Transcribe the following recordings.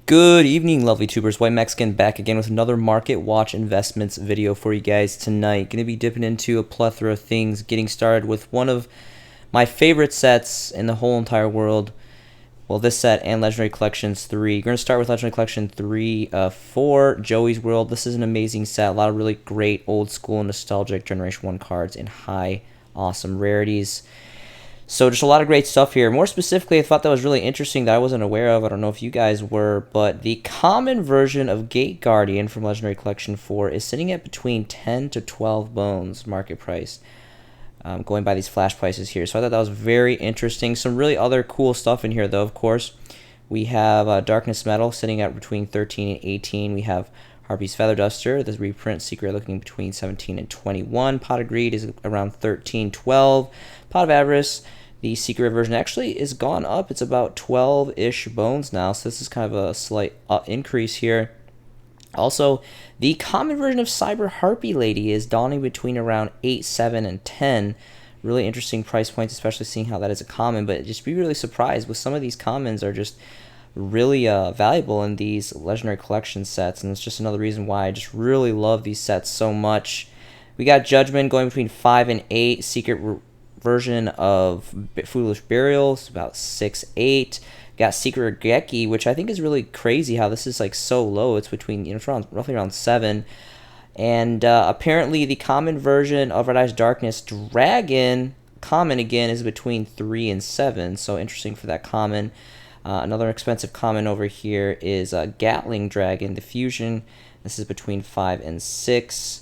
Good evening, lovely tubers. White Mexican back again with another Market Watch Investments video for you guys tonight. Going to be dipping into a plethora of things, getting started with one of my favorite sets in the whole entire world. Well, this set and Legendary Collections 3. We're going to start with Legendary Collection 3 for Joey's World. This is an amazing set. A lot of really great old school nostalgic Generation 1 cards and high awesome rarities. So just a lot of great stuff here. More specifically, I thought that was really interesting that I wasn't aware of. I don't know if you guys were, but the common version of Gate Guardian from Legendary Collection 4 is sitting at between 10 to 12 bones market price. Going by these flash prices here. So I thought that was very interesting. Some really other cool stuff in here, though, of course. We have Darkness Metal sitting at between 13 and 18. We have Harpy's Feather Duster, the reprint secret looking between 17 and 21. Pot of Greed is around 13, 12. Pot of Avarice, the secret version, actually is gone up. It's about 12-ish bones now, so this is kind of a slight increase here. Also, the common version of Cyber Harpy Lady is dawning between around 8, 7, and 10. Really interesting price points, especially seeing how that is a common, but just be really surprised with some of these commons are just really valuable in these Legendary Collection sets, and it's just another reason why I just really love these sets so much. We got Judgment going between 5 and 8, secret version of Foolish Burials, about 6, 8. Got Secret Regeki, which I think is really crazy how this is like so low. It's between, it's around, roughly around 7. And apparently the common version of Red Eyes Darkness Dragon, common again, is between 3 and 7. So interesting for that common. Another expensive common over here is Gatling Dragon, the fusion. This is between 5 and 6.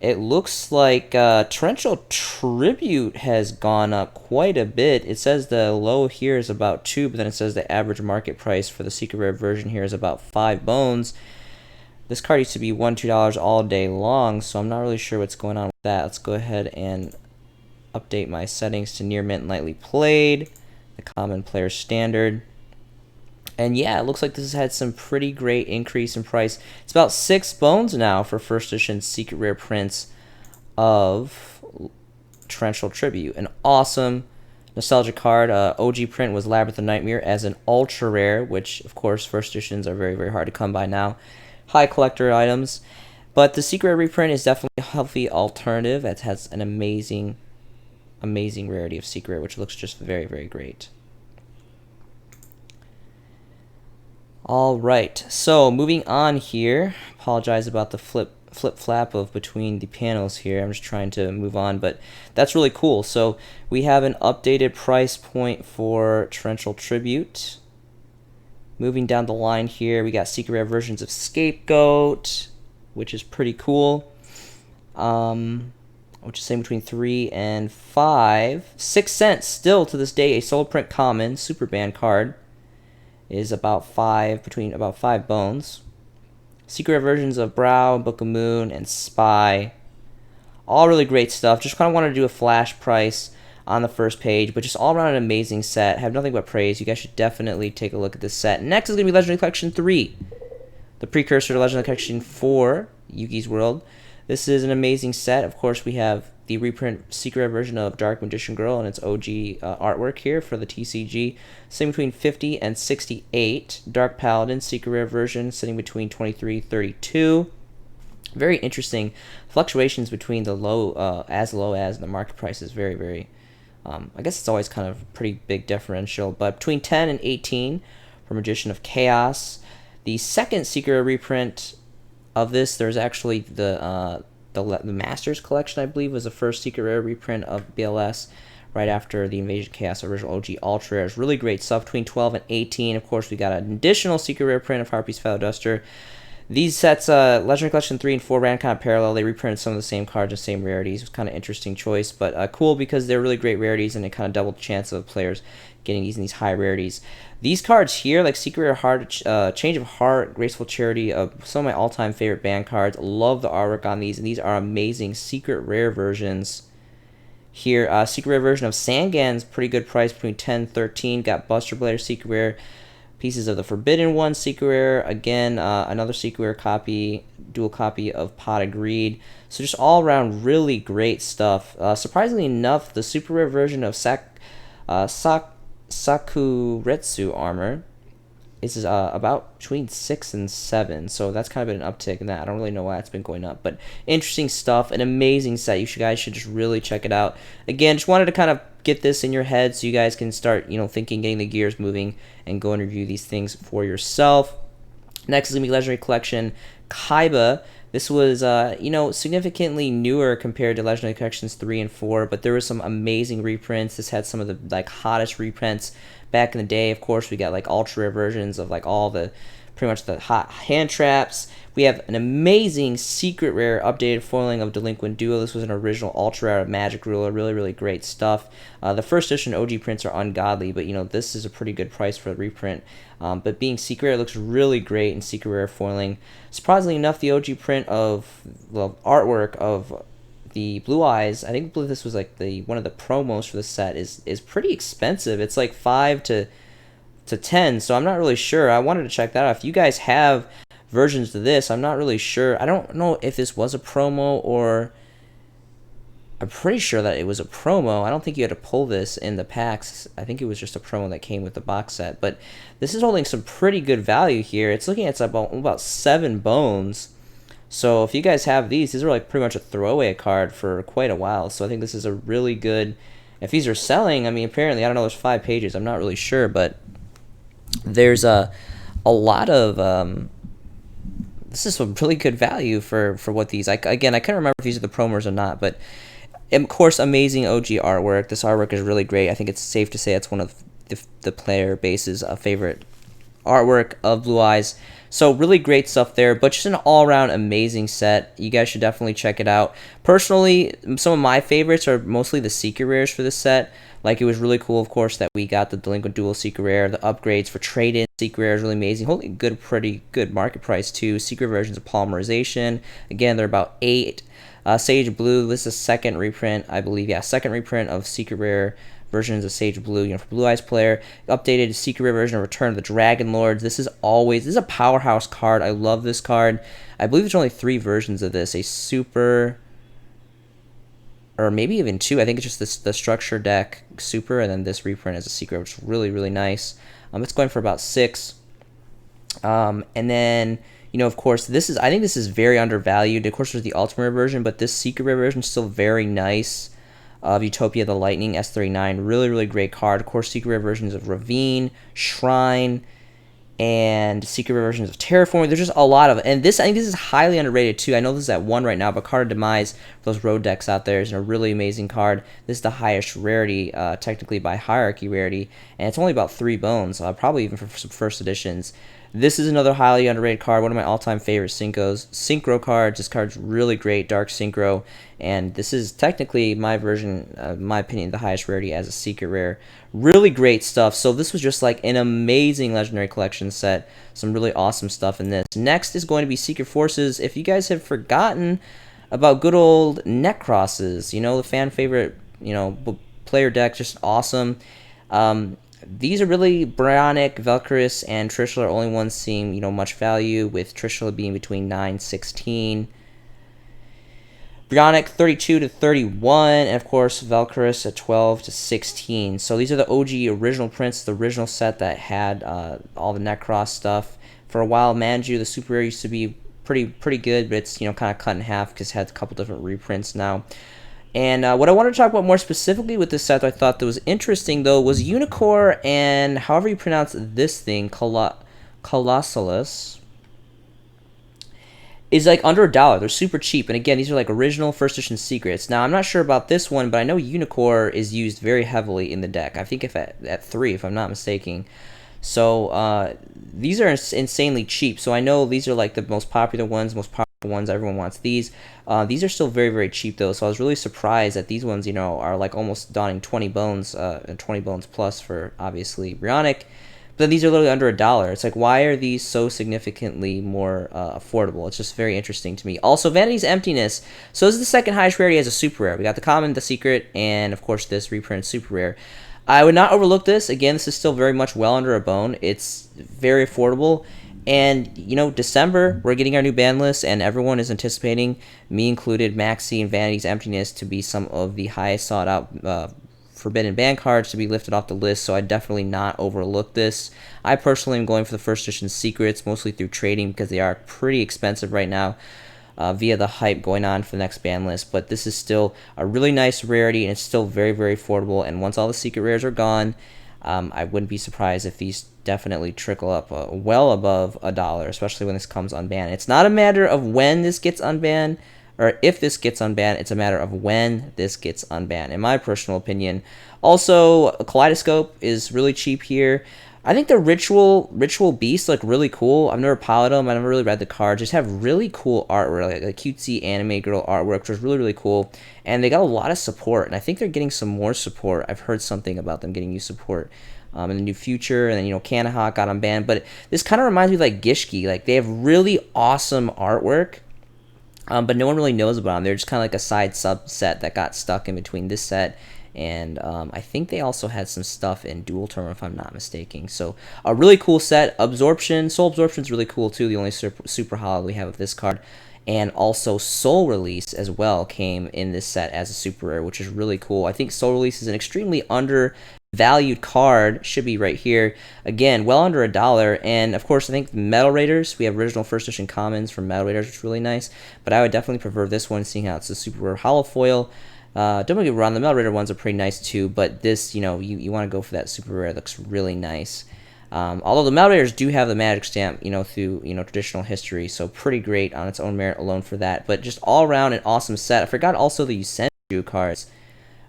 It looks like Torrential Tribute has gone up quite a bit. It says the low here is about 2, but then it says the average market price for the secret rare version here is about 5 bones. This card used to be $1, $2 all day long, so I'm not really sure what's going on with that. Let's go ahead and update my settings to near mint lightly played, the common player standard. And yeah, it looks like this has had some pretty great increase in price. It's about 6 bones now for first edition secret rare prints of Torrential Tribute. An awesome nostalgic card. OG print was Labyrinth of Nightmare as an ultra rare, which of course first editions are very, very hard to come by now. High collector items. But the secret rare reprint is definitely a healthy alternative. It has an amazing, amazing rarity of secret rare, which looks just very, very great. All right, so moving on here. Apologize about the flip-flap of between the panels here. I'm just trying to move on, but that's really cool. So we have an updated price point for Torrential Tribute. Moving down the line here, we got secret rare versions of Scapegoat, which is pretty cool. Which is saying between 3 and 5. 6 cents, still to this day, a solo print common super band card. Is about 5, between about 5 bones. Secret versions of Brow, Book of Moon, and Spy. All really great stuff. Just kind of wanted to do a flash price on the first page, but just all around an amazing set. Have nothing but praise. You guys should definitely take a look at this set. Next is going to be Legendary Collection 3, the precursor to Legendary Collection 4, Yugi's World. This is an amazing set. Of course, we have the reprint secret version of Dark Magician Girl and its OG artwork here for the TCG, sitting between 50 and 68. Dark Paladin secret rare version sitting between 23, 32. Very interesting fluctuations between the low as the market price is very, very. I guess it's always kind of a pretty big differential, but between 10 and 18 for Magician of Chaos. The second secret reprint of this, there's actually the Masters collection, I believe, was the first secret rare reprint of BLS right after the Invasion Chaos original OG Ultra Rares. Really great stuff between 12 and 18. Of course, we got an additional secret rare print of Harpy's Feather Duster. These sets, Legendary Collection 3 and 4 ran kind of parallel. They reprinted some of the same cards and same rarities. It was kind of interesting choice, but cool because they're really great rarities and it kind of doubled the chance of players getting these in these high rarities. These cards here, like Secret Rare Heart, Change of Heart, Graceful Charity, some of my all-time favorite band cards. Love the artwork on these, and these are amazing secret rare versions. Here, secret rare version of Sangan's pretty good price between 10 and 13. Got Buster Blader secret rare. Pieces of the Forbidden One secret rare. Again, another secret rare copy, dual copy of Pot of Greed. So just all around really great stuff. Surprisingly enough, the super rare version of Sakuretsu armor is about between 6 and 7, so that's kind of been an uptick in that. I don't really know why it's been going up, but interesting stuff. An amazing set. Guys should just really check it out. Again, just wanted to kind of get this in your head so you guys can start, thinking, getting the gears moving, and go and review these things for yourself. Next is going to be Legendary Collection Kaiba. This was, significantly newer compared to Legendary Collections 3 and 4, but there were some amazing reprints. This had some of the hottest reprints back in the day. Of course, we got ultra rare versions of all the pretty much the hot hand traps. We have an amazing secret rare updated foiling of Delinquent Duo. This was an original ultra rare of Magic Ruler. Really, really great stuff. The first edition OG prints are ungodly, but this is a pretty good price for the reprint. But being secret rare, looks really great in secret rare foiling. Surprisingly enough, the OG print of the artwork of the Blue Eyes, I believe this was one of the promos for the set, is pretty expensive. It's like 5 to 10, so I'm not really sure. I wanted to check that out. If you guys have versions of this, I'm not really sure. I don't know if this was a promo, or I'm pretty sure that it was a promo. I don't think you had to pull this in the packs. I think it was just a promo that came with the box set. But this is holding some pretty good value here. It's looking at about 7 bones. So if you guys have these are pretty much a throwaway card for quite a while. So I think this is a really good. If these are selling, apparently, I don't know, there's 5 pages. I'm not really sure, but there's a lot of this is some really good value for what these. I couldn't remember if these are the promos or not, but of course, amazing OG artwork. This artwork is really great. I think it's safe to say it's one of the player base's favorite artwork of Blue Eyes. So really great stuff there, but just an all-around amazing set. You guys should definitely check it out. Personally, some of my favorites are mostly the secret rares for this set. It was really cool, of course, that we got the Delinquent Duel secret rare. The upgrades for trade-in secret rare is really amazing. Holding pretty good market price too. Secret versions of Polymerization. Again, they're about 8. Sage Blue, this is a second reprint, I believe. Yeah, second reprint of secret rare versions of Sage Blue, for Blue Eyes player. Updated secret rare version of Return of the Dragon Lords. This is a powerhouse card. I love this card. I believe there's only 3 versions of this. A super, or maybe even 2. I think it's just the structure deck super, and then this reprint as a secret, which is really, really nice. It's going for about 6. And then, of course, I think this is very undervalued. Of course, there's the Ultimate Rare version, but this secret rare version is still very nice. Of Utopia the Lightning S39, really, really great card. Of course, secret rare versions of Ravine, Shrine, and secret rare versions of Terraforming. There's just a lot of it. And I think this is highly underrated too. I know this is at 1 right now, but Card of Demise, for those road decks out there, is a really amazing card. This is the highest rarity, technically by hierarchy rarity, and it's only about 3 bones, probably even for some first editions. This is another highly underrated card, one of my all-time favorite Synchro cards. This card's really great, Dark Synchro, and this is technically my version, in my opinion, the highest rarity as a secret rare. Really great stuff. So this was just an amazing Legendary Collection set. Some really awesome stuff in this. Next is going to be Secret Forces. If you guys have forgotten about good old Necrosses, the fan favorite, player deck, just awesome. These are really Brionac, Velcaris, and Trishula are only ones seeing much value, with Trishula being between 9-16. Brionac 32 to 31, and of course Velcaris at 12 to 16. So these are the OG original prints, the original set that had all the Necros stuff. For a while, Manju, the super rare, used to be pretty good, but it's kind of cut in half because it had a couple different reprints now. And what I wanted to talk about more specifically with this set that I thought that was interesting, though, was Unicorn and however you pronounce this thing, Colossalus, is under $1. They're super cheap. And again, these are original first edition secrets. Now, I'm not sure about this one, but I know Unicorn is used very heavily in the deck. I think at 3, if I'm not mistaken. So these are insanely cheap. So I know these are the most popular ones, everyone wants these. These are still very, very cheap though, so I was really surprised that these ones, are almost donning 20 bones, 20 bones plus for obviously Brionac. But then these are literally under $1. It's why are these so significantly more affordable? It's just very interesting to me. Also, Vanity's Emptiness. So this is the second highest rarity as a super rare. We got the common, the secret, and of course this reprint super rare. I would not overlook this. Again, this is still very much well under a bone. It's very affordable. And, December, we're getting our new ban list, and everyone is anticipating, me included, Maxi and Vanity's Emptiness to be some of the highest sought-out Forbidden Ban cards to be lifted off the list, so I definitely not overlook this. I personally am going for the first edition secrets, mostly through trading because they are pretty expensive right now via the hype going on for the next ban list. But this is still a really nice rarity, and it's still very, very affordable. And once all the secret rares are gone, I wouldn't be surprised if these definitely trickle up well above $1, especially when this comes unbanned. It's not a matter of when this gets unbanned, or if this gets unbanned, it's a matter of when this gets unbanned, in my personal opinion. Also, Kaleidoscope is really cheap here. I think the Ritual Beasts look really cool. I've never piloted them. I never really read the cards. Just have really cool artwork, like cutesy anime girl artwork, which is really, really cool. And they got a lot of support, and I think they're getting some more support. I've heard something about them getting new support in the new future, and then, Kanahawk got unbanned. But this kind of reminds me of like Gishki. Like, they have really awesome artwork, but no one really knows about them. They're just kind of like a side subset that got stuck in between this set. And I think they also had some stuff in Dual Term, if I'm not mistaken. So a really cool set. Absorption, Soul Absorption is really cool too. The only super holo we have of this card. And also Soul Release as well came in this set as a super rare, which is really cool. I think Soul Release is an extremely undervalued card. Should be right here. Again, well under $1. And of course, I think Metal Raiders, we have original first edition commons from Metal Raiders, which is really nice. But I would definitely prefer this one, seeing how it's a super rare holo foil. Don't get me wrong, the Metal Raider ones are pretty nice too, but this, you want to go for that super rare. It looks really nice. Although the Metal Raiders do have the magic stamp, through, traditional history, so pretty great on its own merit alone for that. But just all around an awesome set. I forgot also the Yusenju cards.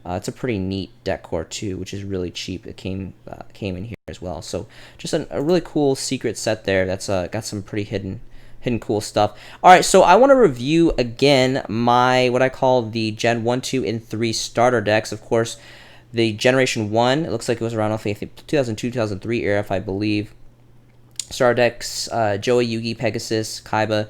It's a pretty neat deck core too, which is really cheap. It came in here as well. So just a really cool secret set there. That's got some pretty hidden cool stuff. All right, so I want to review again my what I call the Gen 1, 2, and 3 starter decks. Of course, the Generation 1, it looks like it was around, I think, 2002, 2003 era, if I believe. Starter decks, Joey, Yugi, Pegasus, Kaiba,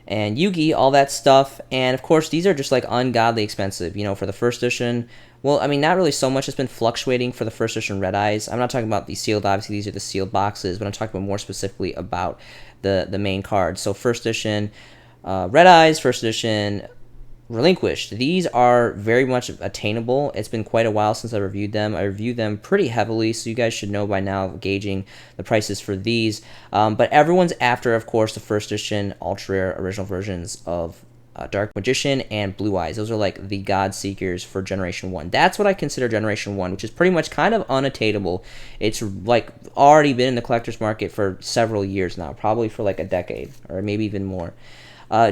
and Yugi, all that stuff. And of course, these are just like ungodly expensive, for the first edition. Well, I mean, not really so much. It's been fluctuating for the first edition Red Eyes. I'm not talking about the sealed, obviously these are the sealed boxes, but I'm talking about more specifically about the main cards. So first edition Red Eyes, first edition Relinquished. These are very much attainable. It's been quite a while since I reviewed them. I reviewed them pretty heavily, so you guys should know by now, gauging the prices for these. But everyone's after, of course, the first edition ultra rare original versions of Dark Magician and Blue Eyes. Those are like the God Seekers for Generation 1. That's what I consider Generation 1, which is pretty much kind of unattainable. It's like already been in the collector's market for several years now, probably for like a decade or maybe even more.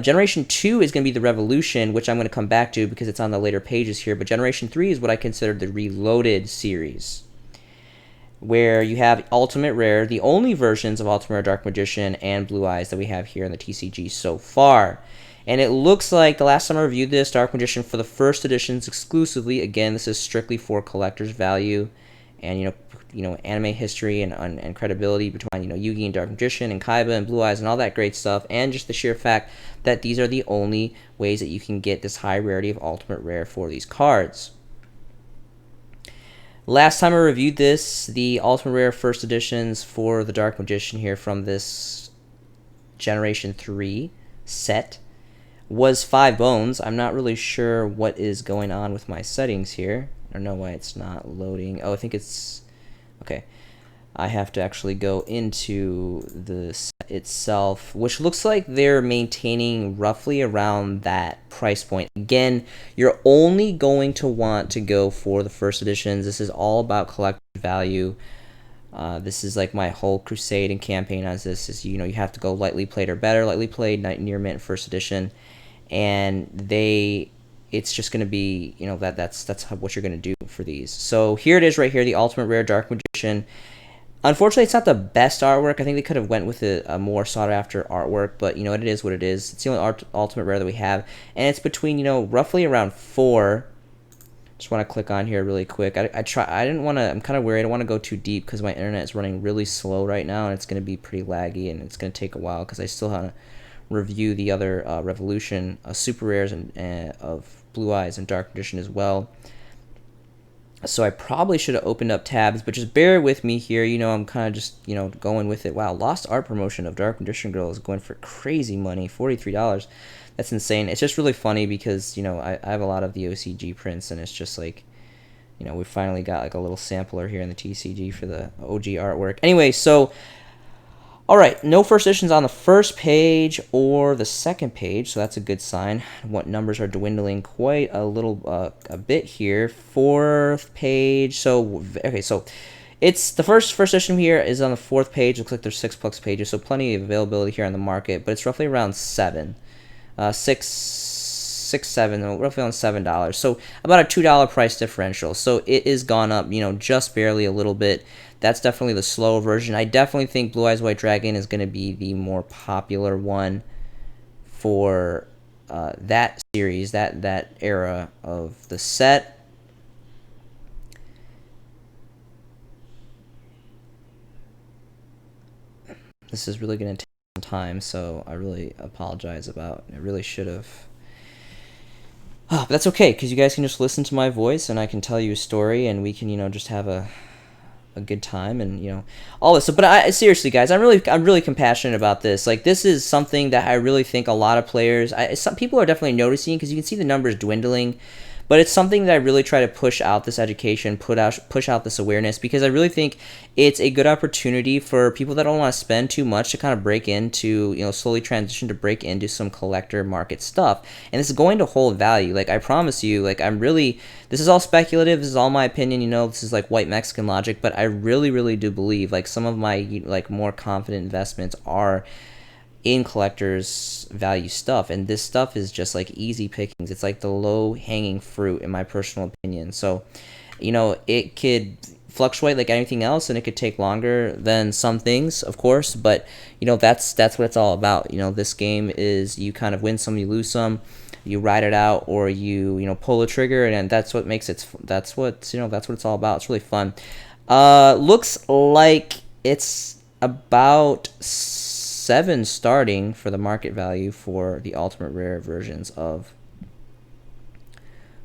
Generation 2 is going to be the Revolution, which I'm going to come back to because it's on the later pages here. But Generation 3 is what I consider the Reloaded series, where you have Ultimate Rare, the only versions of Ultimate Rare, Dark Magician, and Blue Eyes that we have here in the TCG so far. And it looks like the last time I reviewed this, Dark Magician for the first editions exclusively. Again, this is strictly for collector's value, and anime history and credibility between Yugi and Dark Magician and Kaiba and Blue Eyes and all that great stuff, and just the sheer fact that these are the only ways that you can get this high rarity of Ultimate Rare for these cards. Last time I reviewed this, the Ultimate Rare first editions for the Dark Magician here from this Generation 3 set was 5 bones. I'm not really sure what is going on with my settings here. I don't know why it's not loading. Oh, I think it's... Okay. I have to actually go into the set itself, which looks like they're maintaining roughly around that price point. Again, you're only going to want to go for the first editions. This is all about collector value. This is like my whole crusade and campaign as this is, you have to go lightly played or better. Lightly played, near mint first edition. And it's just going to be, that's what you're going to do for these. So here it is right here, the Ultimate Rare Dark Magician. Unfortunately, it's not the best artwork. I think they could have went with a more sought-after artwork, but, it is what it is. It's the only Ultimate Rare that we have, and it's between, roughly around 4. Just want to click on here really quick. I'm kind of worried. I don't want to go too deep because my internet is running really slow right now, and it's going to be pretty laggy, and it's going to take a while because I still have to review the other Revolution super rares and of Blue Eyes and Dark Magician as well. So I probably should have opened up tabs, but just bear with me here. I'm kind of just, going with it. Wow, Lost Art promotion of Dark Magician Girl is going for crazy money, $43. That's insane. It's just really funny because, I have a lot of the OCG prints, and it's just like, you know, we finally got like a little sampler here in the TCG for the OG artwork. Anyway, so all right, no first editions on the first page or the second page, so that's a good sign. What numbers are dwindling quite a little, a bit here. Fourth page, so okay, so it's the first edition here is on the fourth page. Looks like there's 6+ pages, so plenty of availability here on the market, but it's roughly around 7, 7, roughly on $7. So about a $2 price differential. So it is gone up, you know, just barely a little bit. That's definitely the slow version. I definitely think Blue Eyes White Dragon is going to be the more popular one for that series, that era of the set. This is really going to take some time, so I really apologize about it. I really should have. Oh, but that's okay, because you guys can just listen to my voice, and I can tell you a story, and we can, you know, just have a good time, and you know, all this. So, but I seriously, guys, I'm really compassionate about this. Like, this is something that I really think a lot of players, some people are definitely noticing, because you can see the numbers dwindling. But it's something that I really try to push out this education, push out this awareness, because I really think it's a good opportunity for people that don't want to spend too much to kind of break into, you know, slowly transition to break into some collector market stuff. And this is going to hold value. Like, I promise you, like, this is all speculative. This is all my opinion, you know, this is like white Mexican logic, but I really do believe, like, some of my, like, more confident investments are in collectors value stuff, and this stuff is just like easy pickings. It's like the low hanging fruit, in my personal opinion. So, you know, it could fluctuate like anything else, and it could take longer than some things, of course, but you know, that's what it's all about. You know, this game is, you kind of win some, you lose some, you ride it out, or you know, pull a trigger, and that's what makes it, that's what, you know, that's what it's all about. It's really fun. Looks like it's about 7 starting for the market value for the ultimate rare versions of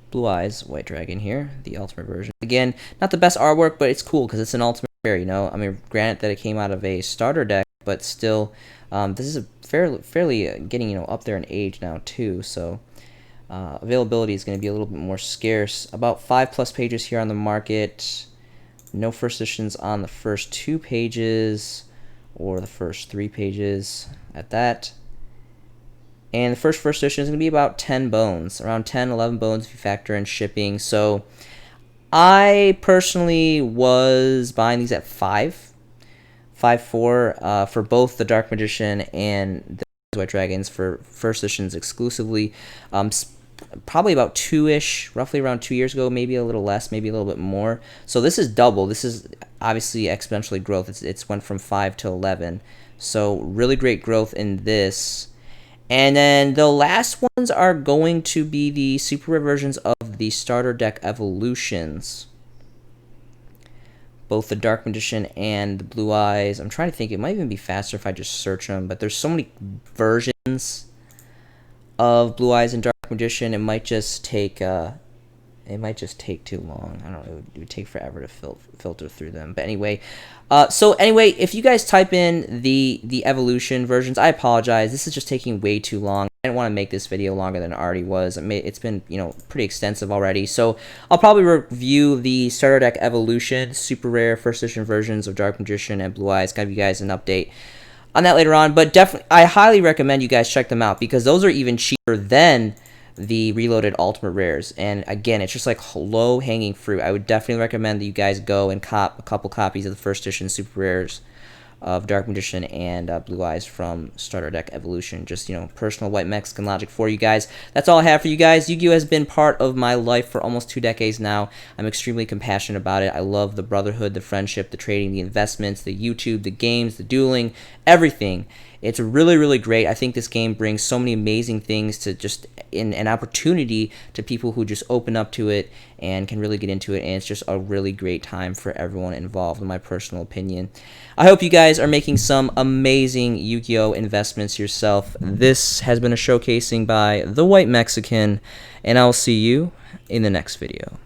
Blue Eyes White Dragon here, the ultimate version. Again, not the best artwork, but it's cool because it's an ultimate rare, you know. I mean, granted that it came out of a starter deck, but still, this is a fairly getting, you know, up there in age now too, so availability is going to be a little bit more scarce. About 5+ pages here on the market. No first editions on the first 2 pages, or the first 3 pages at that. And the first edition is going to be about 10 bones, around 10, 11 bones if you factor in shipping. So I personally was buying these at 5.4 for both the Dark Magician and the White Dragons for first editions exclusively. Probably about 2-ish, roughly around 2 years ago, maybe a little less, maybe a little bit more. So this is double. This is obviously exponentially growth. It's went from 5 to 11. So really great growth in this. And then the last ones are going to be the super rare versions of the starter deck evolutions. Both the Dark Magician and the Blue Eyes. I'm trying to think, it might even be faster if I just search them, but there's so many versions of Blue Eyes and Dark Magician, it might just take too long. I don't know, it would take forever to filter through them. But anyway, if you guys type in the evolution versions, I apologize. This is just taking way too long. I didn't want to make this video longer than it already was. It's been, you know, pretty extensive already. So I'll probably review the starter deck evolution, super rare first edition versions of Dark Magician and Blue Eyes. Give you guys an update on that later on. But definitely, I highly recommend you guys check them out, because those are even cheaper than the reloaded ultimate rares. And again, it's just like low hanging fruit. I would definitely recommend that you guys go and cop a couple copies of the first edition super rares of Dark Magician and Blue Eyes from starter deck evolution. Just, you know, personal white Mexican logic for you guys. That's all I have for you guys. Yu-Gi-Oh has been part of my life for almost 2 decades now. I'm extremely compassionate about it. I love the brotherhood, the friendship, the trading, the investments, the YouTube, the games, the dueling, everything. It's really great. I think this game brings so many amazing things to just an opportunity to people who just open up to it and can really get into it, and it's just a really great time for everyone involved, in my personal opinion. I hope you guys are making some amazing Yu-Gi-Oh investments yourself. This has been a showcasing by the White Mexican, and I'll see you in the next video.